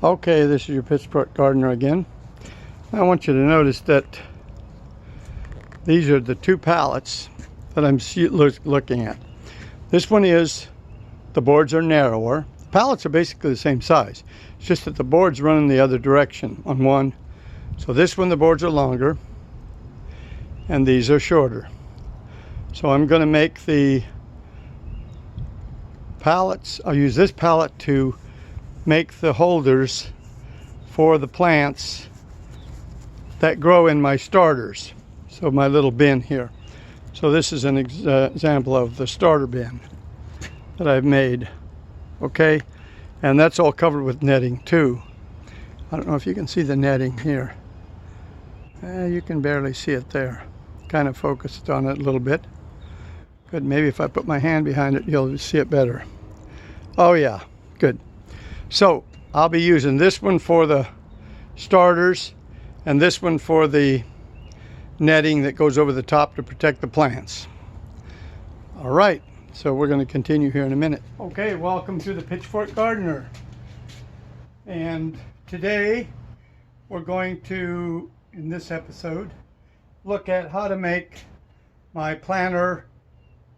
Okay, this is your Pitchfork gardener again. I want you to notice that these are the two pallets that I'm looking at. This one is, the boards are narrower. The pallets are basically the same size. It's just that the boards run in the other direction on one. So this one, the boards are longer, and these are shorter. So I'm going to make the pallets, I'll use this pallet to make the holders for the plants that grow in my starters. So my little bin here. So this is an example of the starter bin that I've made. Okay, and that's all covered with netting too. I don't know if you can see the netting here. You can barely see it there. Kind of focused on it a little bit. Good, maybe if I put my hand behind it, you'll see it better. Oh yeah, good. So I'll be using this one for the starters and this one for the netting that goes over the top to protect the plants. All right, so we're going to continue here in a minute. Okay, welcome to the Pitchfork Gardener. And today we're going to, in this episode, look at how to make my planter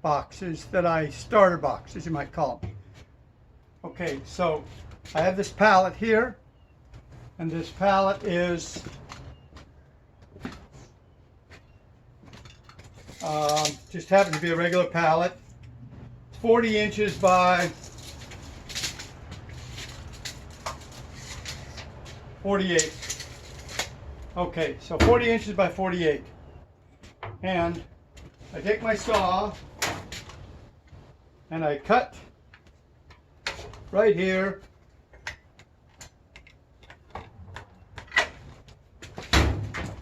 boxes starter boxes, you might call them. Okay, so I have this pallet here, and this pallet is just happens to be a regular pallet. It's 40 inches by 48. Okay, so 40 inches by 48. And I take my saw and I cut right here.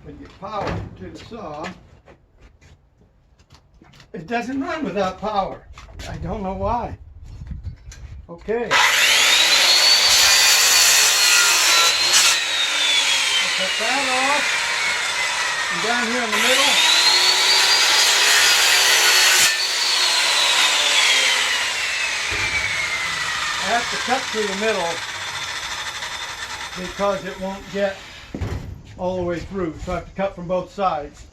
When you power to the saw, it doesn't run without power. I don't know why. Okay. I'll cut that off. And down here in the middle, I have to cut through the middle because it won't get all the way through. So I have to cut from both sides.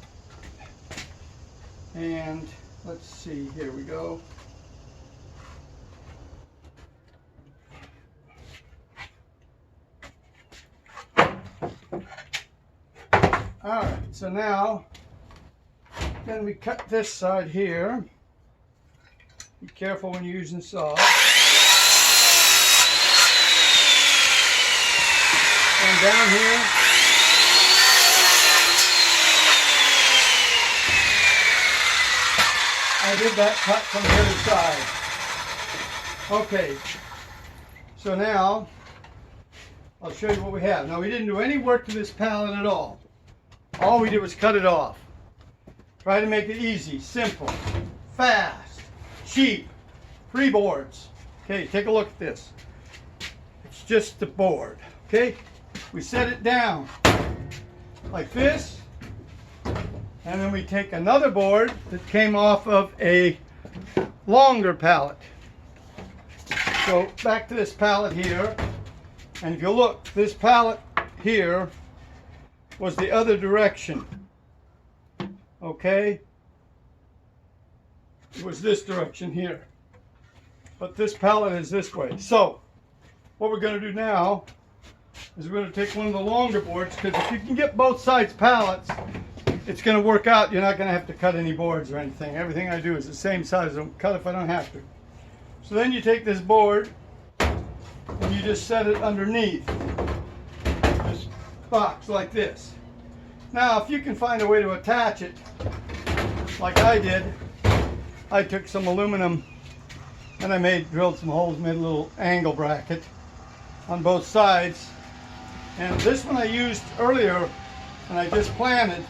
And let's see, here we go. All right, so now, then we cut this side here. Be careful when you're using the saw. And down here, I did that cut from the other side. Okay, so now I'll show you what we have. Now we didn't do any work to this pallet at all. All we did was cut it off. Try to make it easy, simple, fast, cheap, free boards. Okay, take a look at this. It's just the board, okay? We set it down like this. And then we take another board that came off of a longer pallet. So back to this pallet here. And if you look, this pallet here was the other direction. Okay? It was this direction here. But this pallet is this way. So what we're going to do now is we're going to take one of the longer boards, because if you can get both sides pallets, it's going to work out. You're not going to have to cut any boards or anything. Everything I do is the same size. I don't cut if I don't have to. So then you take this board and you just set it underneath this box like this. Now, if you can find a way to attach it, like I did, I took some aluminum and I drilled some holes, made a little angle bracket on both sides. And this one I used earlier, and I just planted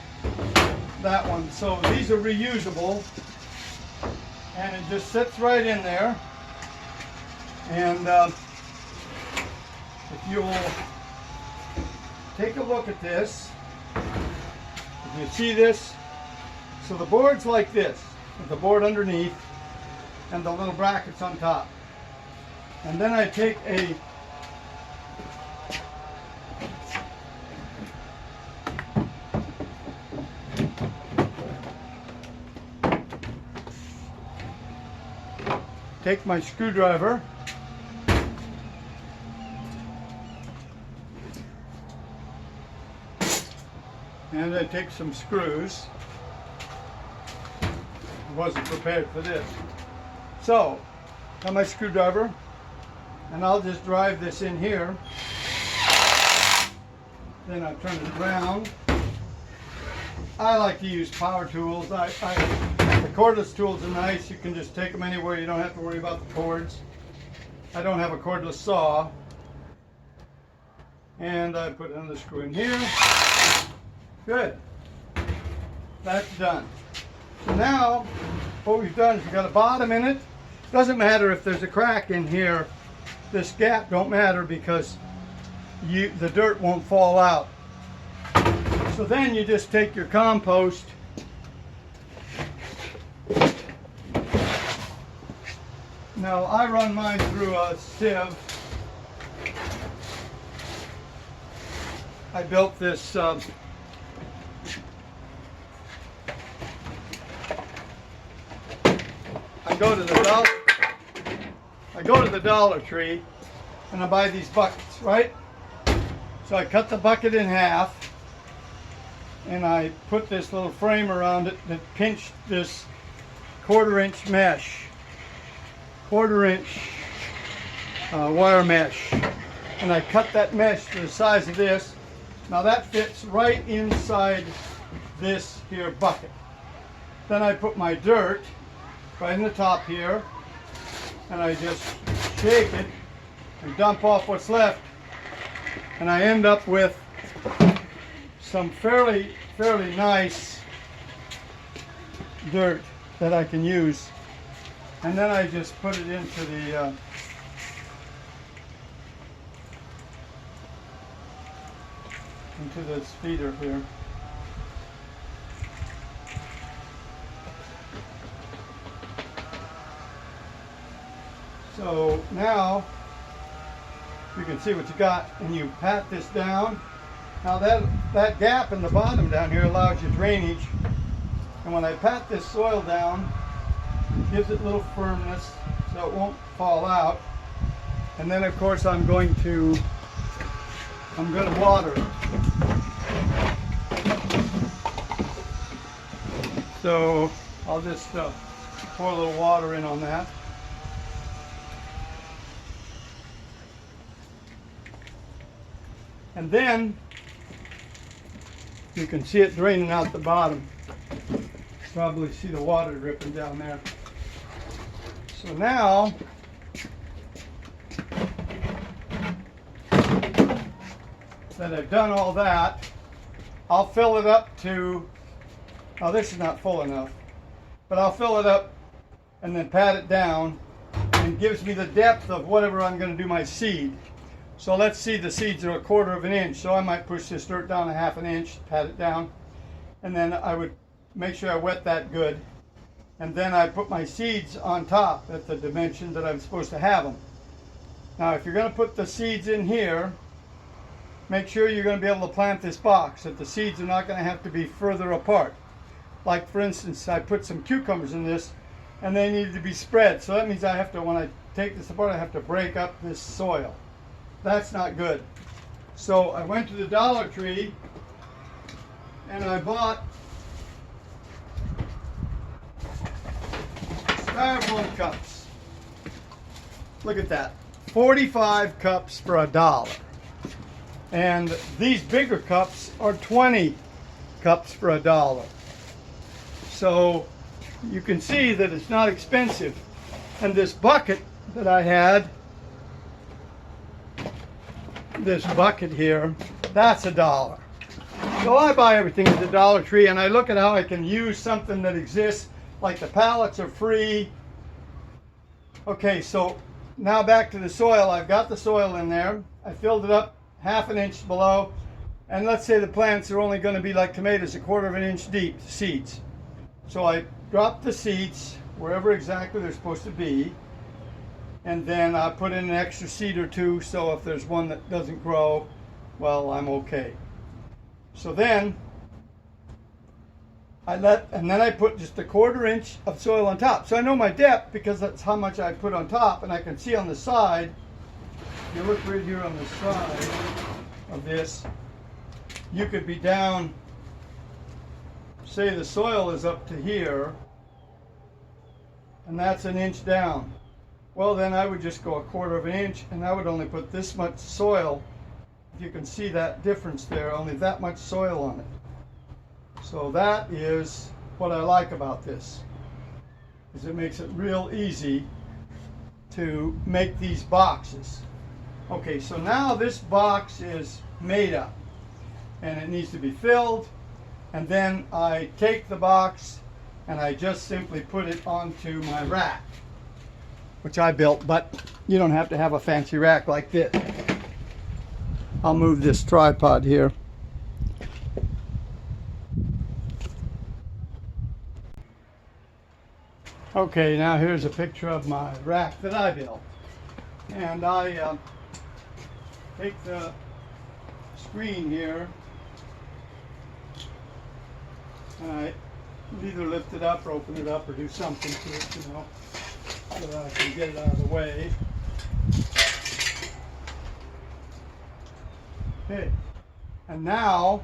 that one. So these are reusable, and it just sits right in there. And if you'll take a look at this, if you see this, so the board's like this, with the board underneath and the little brackets on top. And then I take a take my screwdriver and I take some screws. I wasn't prepared for this. So, got my screwdriver, and I'll just drive this in here. Then I turn it around. I like to use power tools. The cordless tools are nice. You can just take them anywhere. You don't have to worry about the cords. I don't have a cordless saw. And I put another screw in here. Good. That's done. So now, what we've done is we've got a bottom in it. Doesn't matter if there's a crack in here. This gap don't matter because the dirt won't fall out. So then you just take your compost now I run mine through a sieve. I built this I go to the Dollar Tree and I buy these buckets, right? So I cut the bucket in half and I put this little frame around it that pinched this 1/4 inch mesh, 1/4 inch wire mesh, and I cut that mesh to the size of this. Now that fits right inside this here bucket. Then I put my dirt right in the top here and I just shake it and dump off what's left, and I end up with some fairly nice dirt that I can use. And then I just put it into this feeder here. So now you can see what you got, and you pat this down. Now that gap in the bottom down here allows you drainage, and when I pat this soil down, it gives it a little firmness so it won't fall out. And then of course I'm going to water it. So I'll just pour a little water in on that. And then you can see it draining out the bottom. Probably see the water dripping down there. So now that I've done all that, I'll fill it up to, now this is not full enough, but I'll fill it up and then pat it down, and it gives me the depth of whatever I'm going to do my seed. So let's see, the seeds are 1/4 inch, so I might push this dirt down 1/2 inch, pat it down, and then I would make sure I wet that good, and then I put my seeds on top at the dimension that I'm supposed to have them. Now if you're going to put the seeds in here, make sure you're going to be able to plant this box, that the seeds are not going to have to be further apart. Like for instance, I put some cucumbers in this and they needed to be spread, so that means I have to, when I take this apart, I have to break up this soil. That's not good. So I went to the Dollar Tree and I bought styrofoam cups. Look at that. 45 cups for $1. And these bigger cups are 20 cups for $1. So you can see that it's not expensive. And this bucket that I had, this bucket here, that's $1. So I buy everything at the Dollar Tree, and I look at how I can use something that exists, like the pallets are free. Okay, so now back to the soil. I've got the soil in there. I filled it up 1/2 inch below, and let's say the plants are only going to be like tomatoes, 1/4 inch deep, seeds. So I drop the seeds wherever exactly they're supposed to be, and then I put in an extra seed or two, so if there's one that doesn't grow, well, I'm okay. So then and then I put just a 1/4 inch of soil on top. So I know my depth because that's how much I put on top, and I can see on the side. If you look right here on the side of this, you could be down, say the soil is up to here, and that's 1 inch down. Well, then I would just go a 1/4 inch, and I would only put this much soil. If you can see that difference there, only that much soil on it. So that is what I like about this, is it makes it real easy to make these boxes. Okay, so now this box is made up, and it needs to be filled, and then I take the box and I just simply put it onto my rack, which I built, but you don't have to have a fancy rack like this. I'll move this tripod here. Okay, now here's a picture of my rack that I built. And I take the screen here, and I either lift it up or open it up or do something to it, you know, so that I can get it out of the way. Okay, and now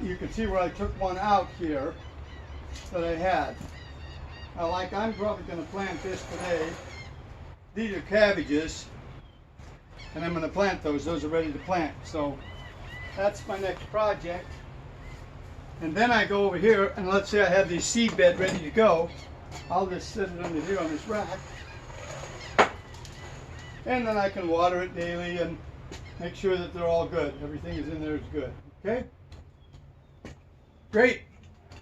you can see where I took one out here that I had. Now, like, I'm probably going to plant this today. These are cabbages, and I'm going to plant those. Those are ready to plant. So that's my next project. And then I go over here, and let's say I have this seed bed ready to go. I'll just set it under here on this rack. And then I can water it daily and make sure that they're all good. everything is in there is good. Okay? Great.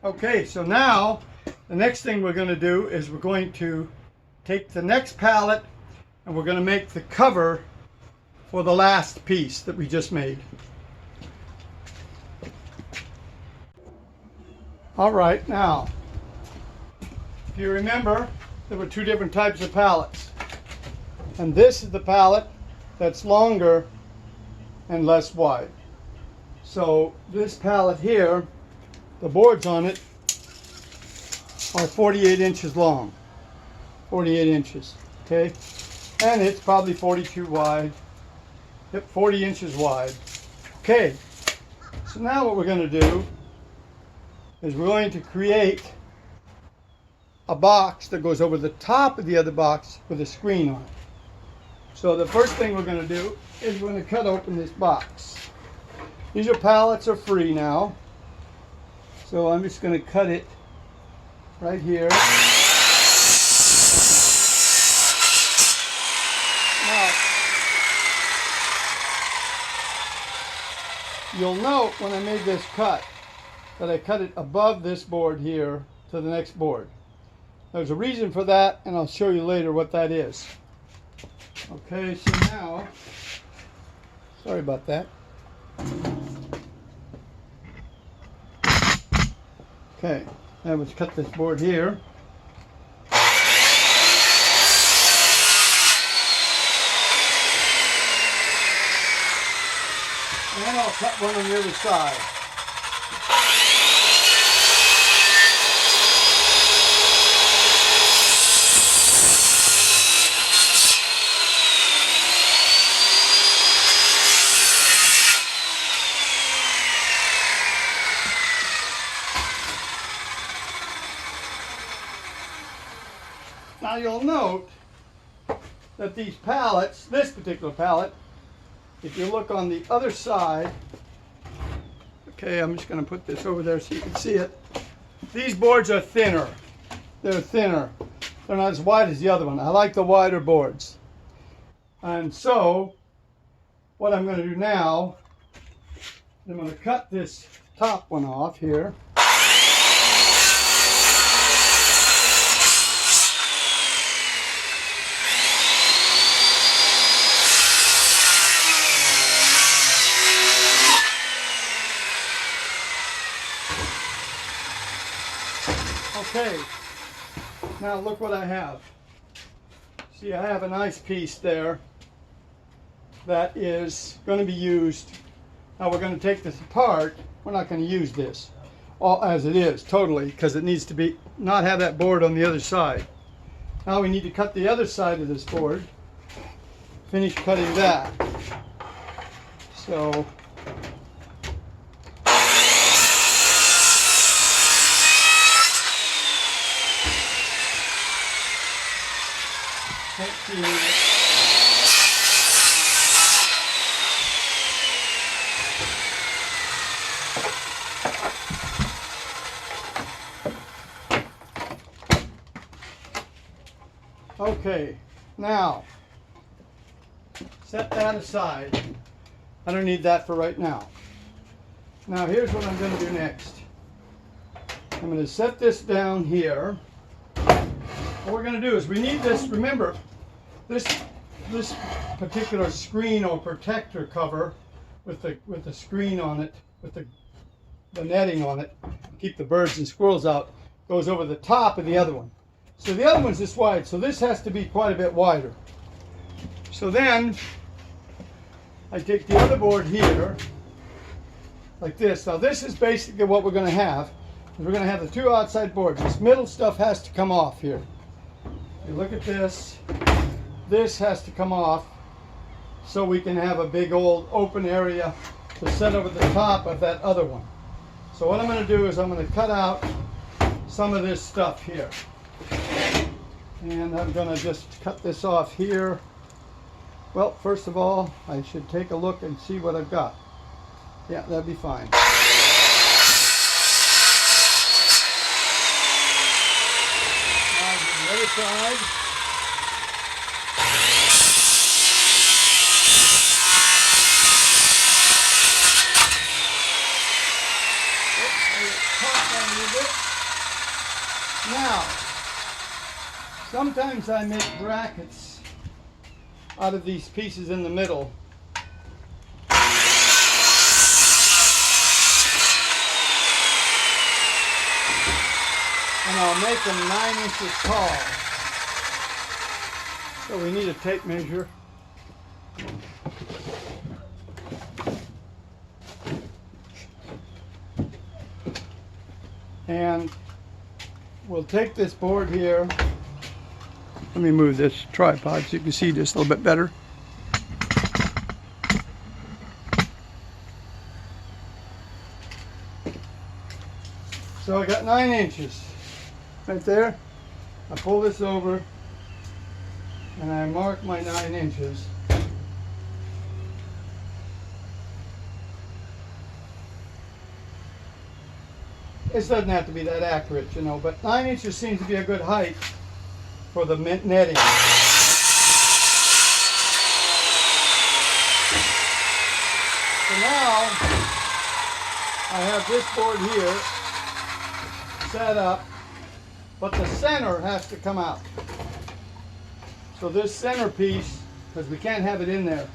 Okay, so now the next thing we're going to do is we're going to take the next pallet and we're going to make the cover for the last piece that we just made. All right, now, if you remember, there were two different types of pallets. And this is the pallet that's longer and less wide. So this pallet here, the boards on it are 48 inches long. 48 inches, okay? And it's probably 42 wide. Yep, 40 inches wide. Okay, so now what we're going to do is we're going to create a box that goes over the top of the other box with a screen on it. So the first thing we're going to do is we're going to cut open this box. These pallets are free now. So I'm just going to cut it right here. Now, you'll note when I made this cut that I cut it above this board here to the next board. There's a reason for that, and I'll show you later what that is. Okay, so now, sorry about that. Okay, now let's cut this board here. And I'll cut one on the other side. Now you'll note that these pallets, this particular pallet, if you look on the other side, okay, I'm just going to put this over there so you can see it. These boards are thinner. They're thinner. They're not as wide as the other one. I like the wider boards. And so, what I'm going to do now, I'm going to cut this top one off here. Okay, now look what I have. See, I have a nice piece there that is going to be used. Now we're going to take this apart. We're not going to use this. all as it is, totally, because it needs to be not have that board on the other side. Now we need to cut the other side of this board. Finish cutting that. So okay, now set that aside. I don't need that for right now. Now here's what I'm going to do next. I'm going to set this down here. What we're going to do is we need this, remember, this particular screen or protector cover with the screen on it, with the netting on it, keep the birds and squirrels out, goes over the top of the other one. So the other one's this wide, so this has to be quite a bit wider. So then I take the other board here, like this. Now this is basically what we're going to have. We're going to have the two outside boards. This middle stuff has to come off here. You look at this. This has to come off so we can have a big old open area to set over the top of that other one. So what I'm going to do is I'm going to cut out some of this stuff here. And I'm going to just cut this off here. Well, first of all, I should take a look and see what I've got. Yeah, that'd be fine. Now the other side. Now, sometimes I make brackets out of these pieces in the middle. And I'll make them 9 inches tall. So we need a tape measure. And we'll take this board here. Let me move this tripod so you can see this a little bit better. So I got 9 inches right there. I pull this over and I mark my 9 inches. This doesn't have to be that accurate, you know, but 9 inches seems to be a good height for the netting. So now I have this board here set up, but the center has to come out. So this center piece, because we can't have it in there,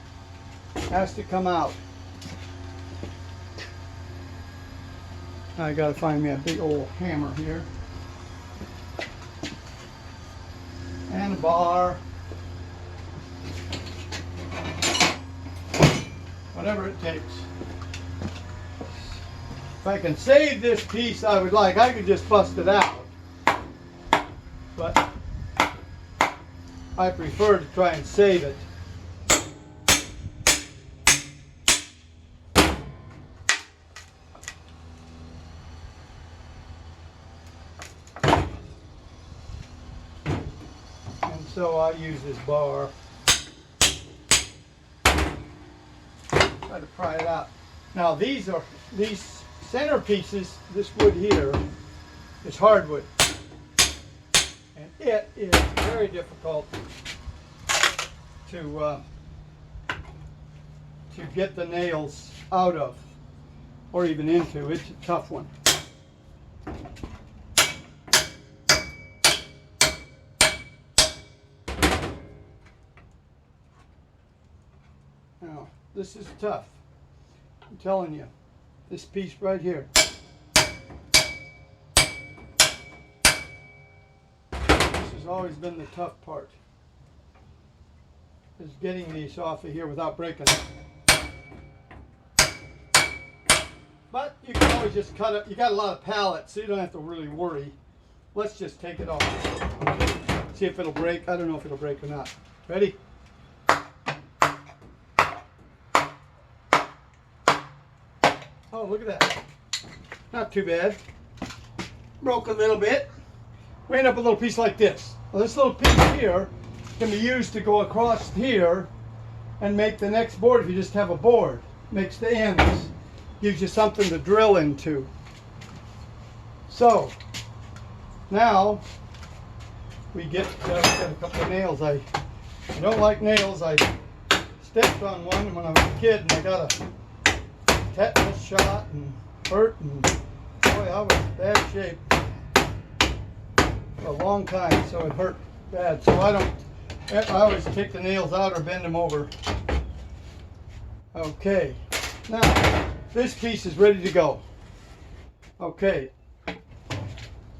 has to come out. I gotta find me a big old hammer here. And a bar. Whatever it takes. If I can save this piece I would like, I could just bust it out. But I prefer to try and save it. So I use this bar, try to pry it out. Now these center pieces, this wood here is hardwood, and it is very difficult to get the nails out of, or even into. It's a tough one. Now, this is tough. I'm telling you. This piece right here. This has always been the tough part. Is getting these off of here without breaking them. But you can always just cut it. You got a lot of pallets, so you don't have to really worry. Let's just take it off. See if it'll break. I don't know if it'll break or not. Ready? Oh, look at that. Not too bad. Broke a little bit. We end up with a little piece like this. Well, this little piece here can be used to go across here and make the next board if you just have a board. Makes the ends. Gives you something to drill into. So, now we get a couple of nails. I don't like nails. I stepped on one when I was a kid and I got a tetanus shot and hurt, and boy, I was in bad shape for a long time, so it hurt bad. So I always take the nails out or bend them over. Okay, now this piece is ready to go. Okay,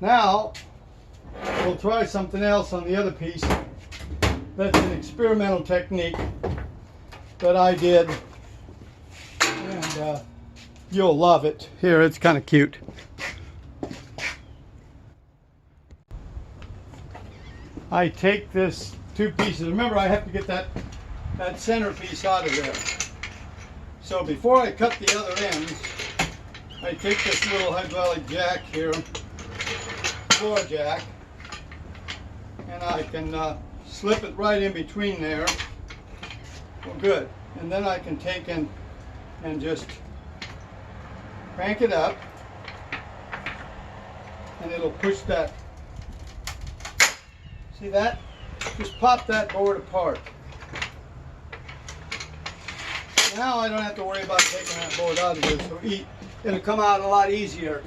now we'll try something else on the other piece. That's an experimental technique that I did, and you'll love it. Here, it's kind of cute. I take this two pieces. Remember, I have to get that center piece out of there. So before I cut the other ends, I take this little hydraulic jack here, floor jack, and I can slip it right in between there. Well, good. And then I can take and just crank it up, and it'll push that. See that? Just pop that board apart. Now I don't have to worry about taking that board out of here, so it'll come out a lot easier.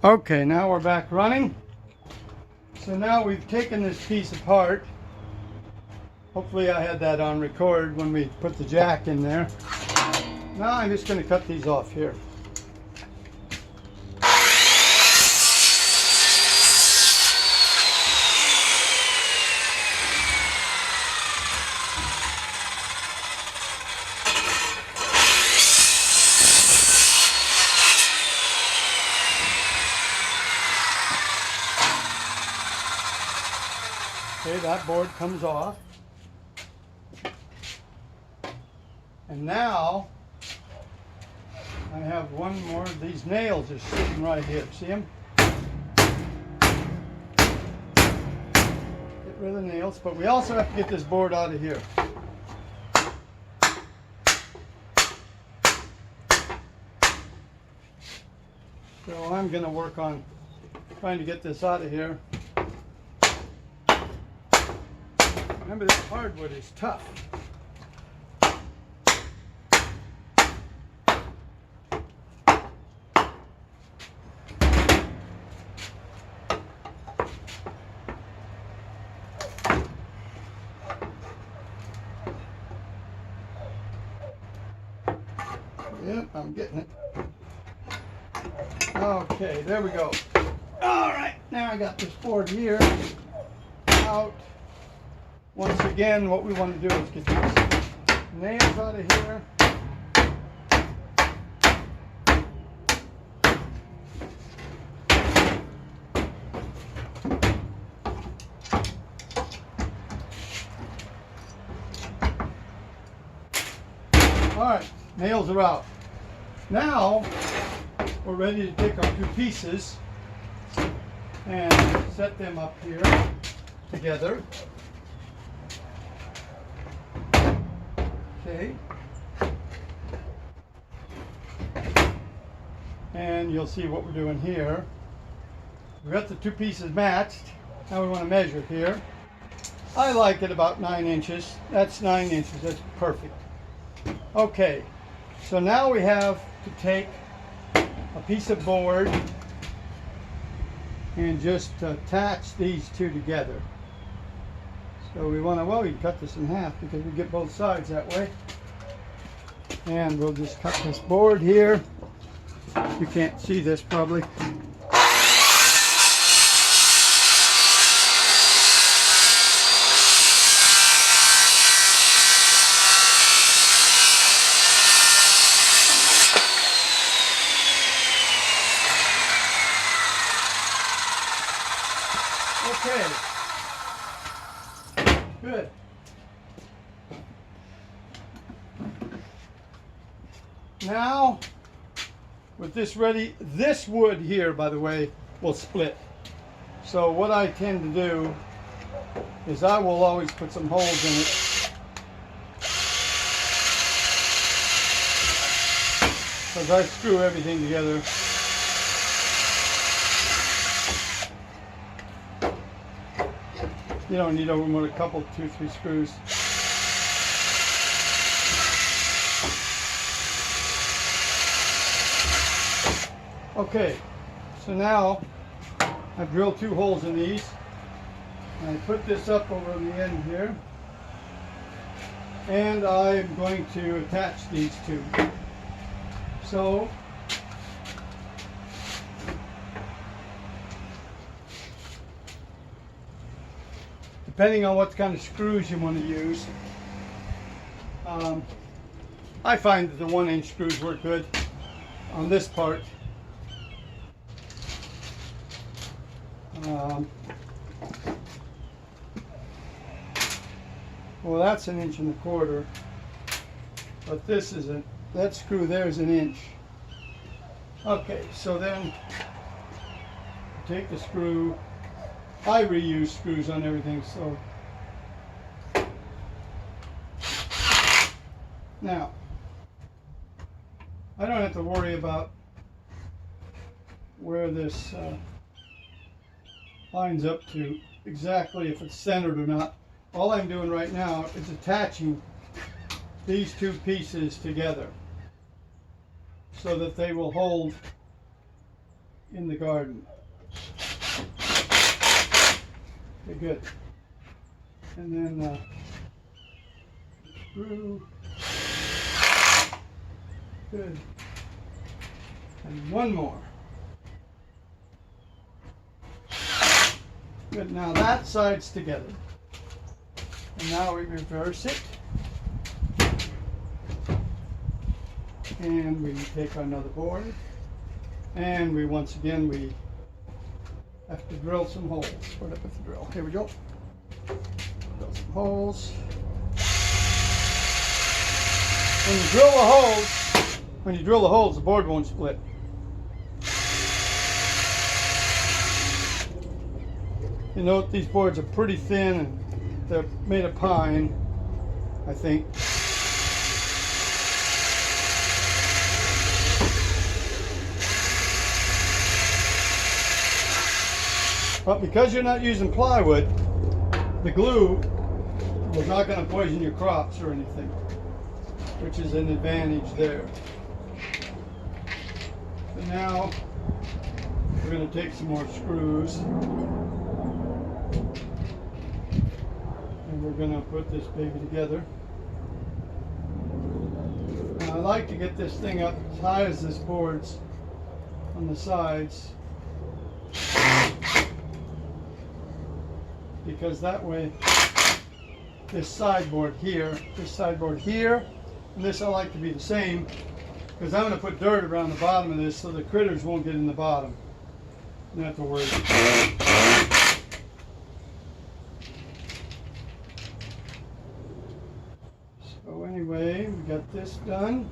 Okay, now we're back running. So now we've taken this piece apart. Hopefully I had that on record when we put the jack in there. Now I'm just going to cut these off here. Okay, that board comes off. And now I have one more of these nails just sitting right here. See them? Get rid of the nails, but we also have to get this board out of here. So I'm going to work on trying to get this out of here. Remember, this hardwood is tough. Yep, I'm getting it. Okay, there we go. All right, now I got this board here out. Once again, what we want to do is get these nails out of here. All right, nails are out. Now, we're ready to take our two pieces and set them up here together. Okay. And you'll see what we're doing here. We've got the two pieces matched. Now we want to measure here. I like it about 9 inches. That's 9 inches. That's perfect. Okay, so now we have to take a piece of board and just attach these two together. So we want to, well, we can cut this in half because we get both sides that way. And we'll just cut this board here. You can't see this probably. Okay, good. Now, with this ready, this wood here, by the way, will split. So what I tend to do is I will always put some holes in it. Because I screw everything together. You don't need over more than a couple, 2-3 screws. Okay, so now I've drilled 2 holes in these. And I put this up over the end here. And I'm going to attach these two. So, depending on what kind of screws you want to use, I find that the 1-inch screws work good on this part. Well, that's 1.25 inches, but this isn't. That screw there is 1 inch. Okay, so then take the screw. I reuse screws on everything, so now I don't have to worry about where this lines up to exactly, if it's centered or not. All I'm doing right now is attaching these 2 pieces together so that they will hold in the garden. Okay, good. And then screw. Good. And one more. Good. Now that side's together. And now we reverse it. And we take another board. And we once again have to drill some holes. Put it with the drill. Here we go. Drill some holes. When you drill the holes, the board won't split. You note these boards are pretty thin and they're made of pine, I think. But because you're not using plywood, the glue is not going to poison your crops or anything, which is an advantage there. So now we're going to take some more screws and we're going to put this baby together. Now I like to get this thing up as high as this board's on the sides, because that way this sideboard here, and this I like to be the same, because I'm going to put dirt around the bottom of this so the critters won't get in the bottom. You don't have to worry. So anyway, we got this done.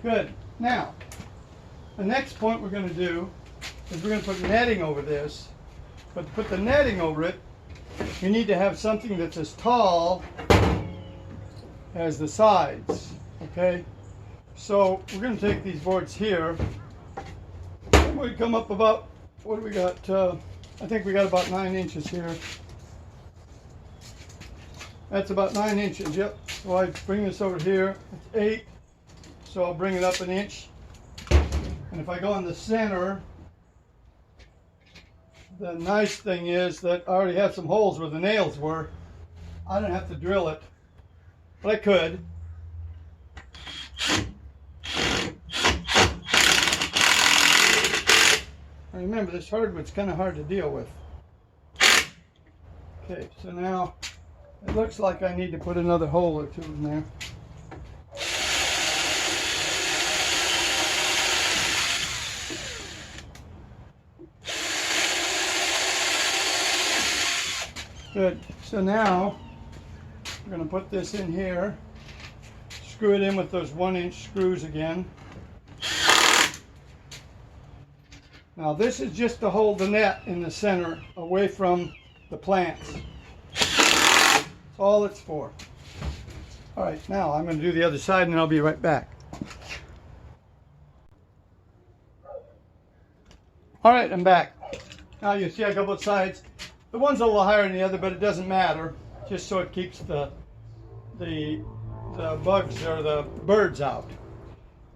Good. Now, the next point we're going to do is we're going to put netting over this. But to put the netting over it, you need to have something that's as tall as the sides. Okay? So we're going to take these boards here. And we come up about, what do we got? I think we got about 9 inches here. That's about 9 inches, yep. So I bring this over here, it's 8. So I'll bring it up an inch. And if I go in the center, the nice thing is that I already have some holes where the nails were. I don't have to drill it, but I could. And remember, this hardwood's kind of hard to deal with. Okay, so now it looks like I need to put another hole or two in there. Good. So now we're going to put this in here, screw it in with those 1-inch screws again. Now this is just to hold the net in the center away from the plants. That's all it's for. All right, now I'm going to do the other side and I'll be right back. All right, I'm back. Now you see I got both sides. The one's a little higher than the other, but it doesn't matter, just so it keeps the bugs or the birds out.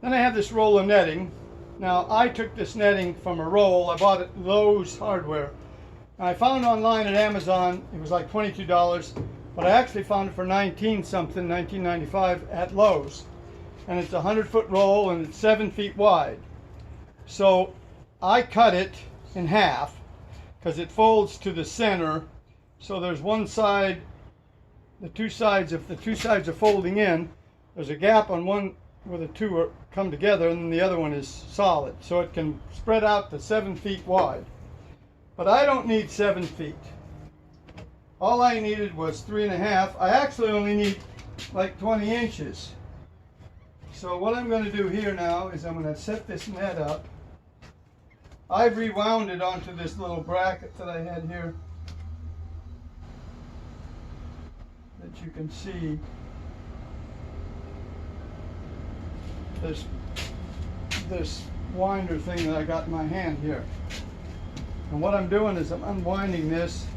Then I have this roll of netting. Now I took this netting from a roll. I bought it at Lowe's Hardware. And I found online at Amazon, it was like $22, but I actually found it for 19 something, $19.95 at Lowe's. And it's a 100-foot roll and it's 7 feet wide. So I cut it in half, because it folds to the center. So there's one side, the two sides, if the two sides are folding in, there's a gap on one where the two come together, and then the other one is solid. So it can spread out to 7 feet wide. But I don't need 7 feet. All I needed was 3.5. I actually only need like 20 inches. So what I'm going to do here now is I'm going to set this net up. I've rewound it onto this little bracket that I had here that you can see. This winder thing that I got in my hand here. And what I'm doing is I'm unwinding this,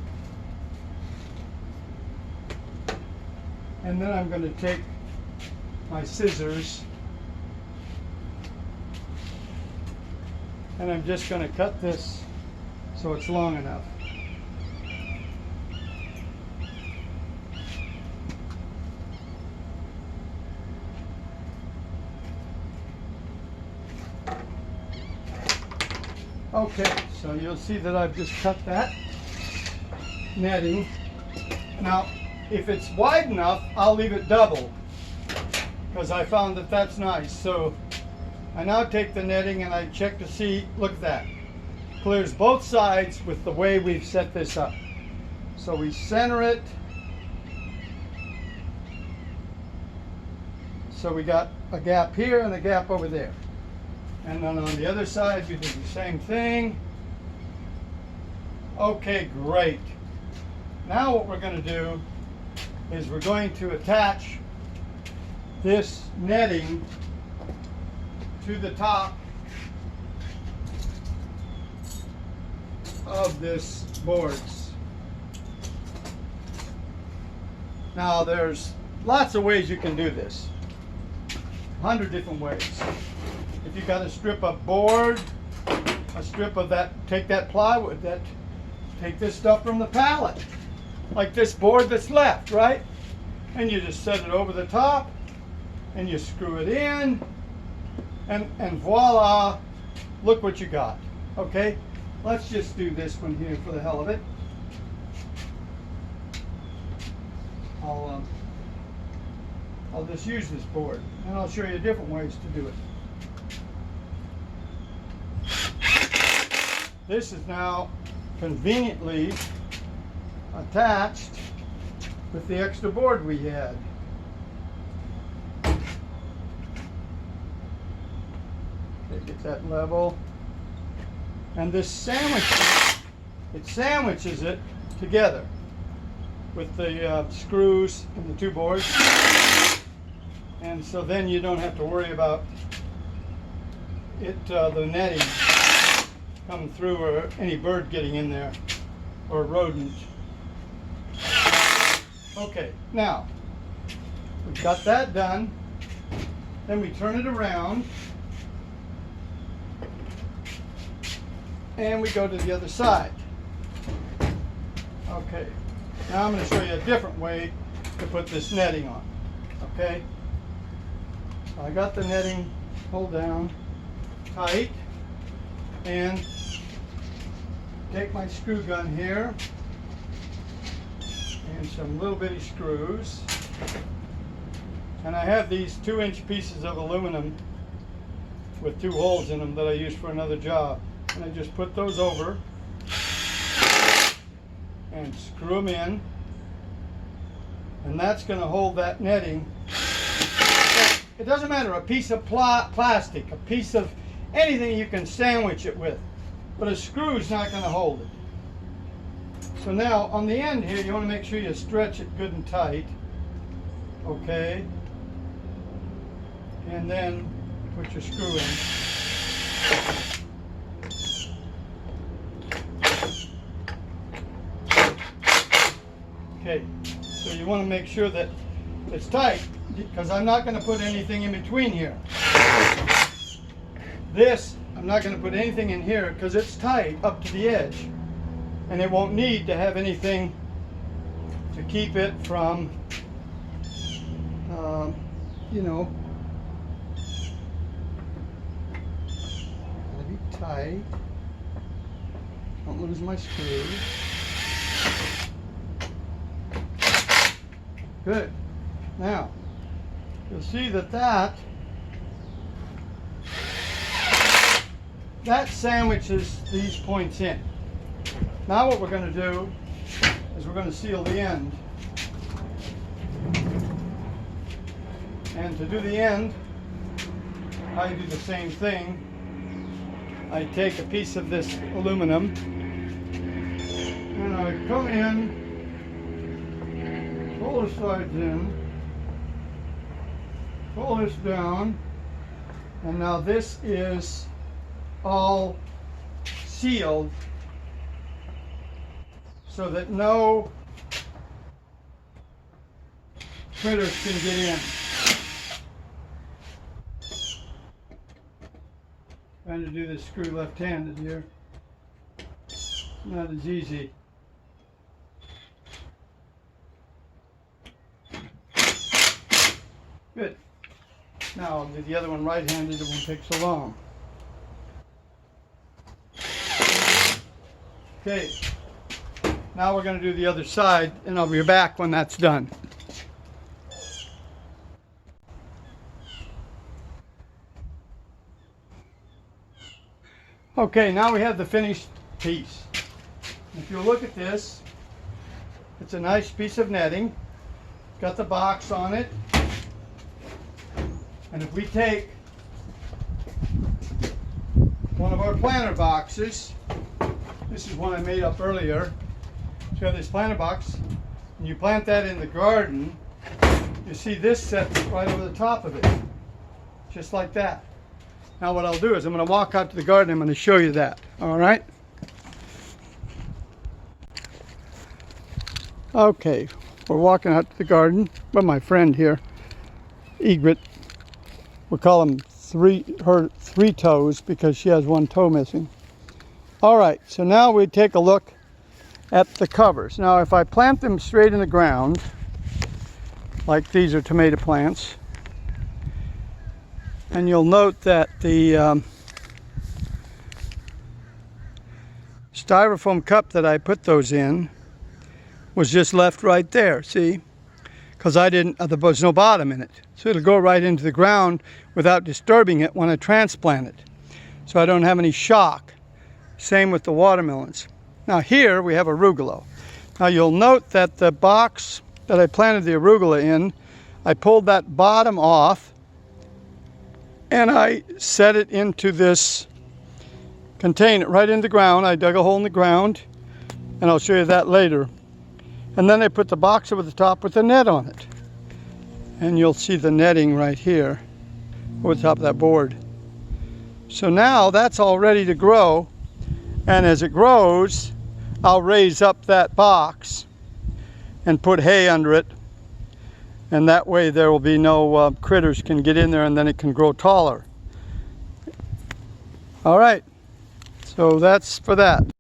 and then I'm going to take my scissors and I'm just going to cut this so it's long enough. Okay, so you'll see that I've just cut that netting. Now, if it's wide enough, I'll leave it double, because I found that that's nice. So I now take the netting and I check to see, look at that. Clears both sides with the way we've set this up. So we center it. So we got a gap here and a gap over there. And then on the other side, we do the same thing. Okay, great. Now what we're going to do is we're going to attach this netting to the top of this boards. Now there's lots of ways you can do this. 100 different ways. If you've got a strip of board, a strip of that, take that plywood, take this stuff from the pallet, like this board that's left, right? And you just set it over the top and you screw it in, and voila, look what you got. Okay, let's just do this one here for the hell of it. I'll just use this board and I'll show you different ways to do it. This is now conveniently attached with the extra board we had. Okay, get that level. And this sandwiches it together with the screws and the two boards. And so then you don't have to worry about it, the netting coming through or any bird getting in there. or rodent. Okay, now we've got that done. Then we turn it around and we go to the other side. Okay, now I'm going to show you a different way to put this netting on. Okay, so I got the netting pulled down tight, and take my screw gun here and some little bitty screws, and I have these 2-inch pieces of aluminum with 2 holes in them that I use for another job, and I just put those over and screw them in, and that's going to hold that netting. It doesn't matter, a piece of plastic, a piece of anything you can sandwich it with, but a screw is not going to hold it. So now on the end here, you want to make sure you stretch it good and tight. Okay, and then put your screw in. Okay, so you want to make sure that it's tight, because I'm not going to put anything in between here. This, I'm not going to put anything in here because it's tight up to the edge, and it won't need to have anything to keep it from, you know, gotta be tight. Don't lose my screw. Good. Now, you'll see that sandwiches these points in. Now what we're going to do is we're going to seal the end. And to do the end, I do the same thing. I take a piece of this aluminum and I come in, pull the sides in, pull this down, and now this is all sealed so that no critters can get in. Trying to do this screw left-handed here. Not as easy. Good. Now I'll do the other one right-handed. It won't take so long. Okay. Now we're going to do the other side, and I'll be back when that's done. Okay, now we have the finished piece. If you look at this, it's a nice piece of netting. It's got the box on it. And if we take one of our planter boxes, this is one I made up earlier. It's got this planter box, and you plant that in the garden, you see this sets right over the top of it, just like that. Now what I'll do is I'm going to walk out to the garden. I'm going to show you that. All right? Okay, we're walking out to the garden with my friend here, Egret. We'll call him her three toes because she has one toe missing. All right, so now we take a look at the covers. Now if I plant them straight in the ground, like these are tomato plants, and you'll note that the styrofoam cup that I put those in was just left right there, see? Because there was no bottom in it. So it'll go right into the ground without disturbing it when I transplant it. So I don't have any shock. Same with the watermelons. Now here we have arugula. Now you'll note that the box that I planted the arugula in, I pulled that bottom off and I set it into this container right in the ground. I dug a hole in the ground, and I'll show you that later. And then I put the box over the top with the net on it. And you'll see the netting right here over the top of that board. So now that's all ready to grow. And as it grows, I'll raise up that box and put hay under it, and that way there will be no critters can get in there, and then it can grow taller. All right, so that's for that.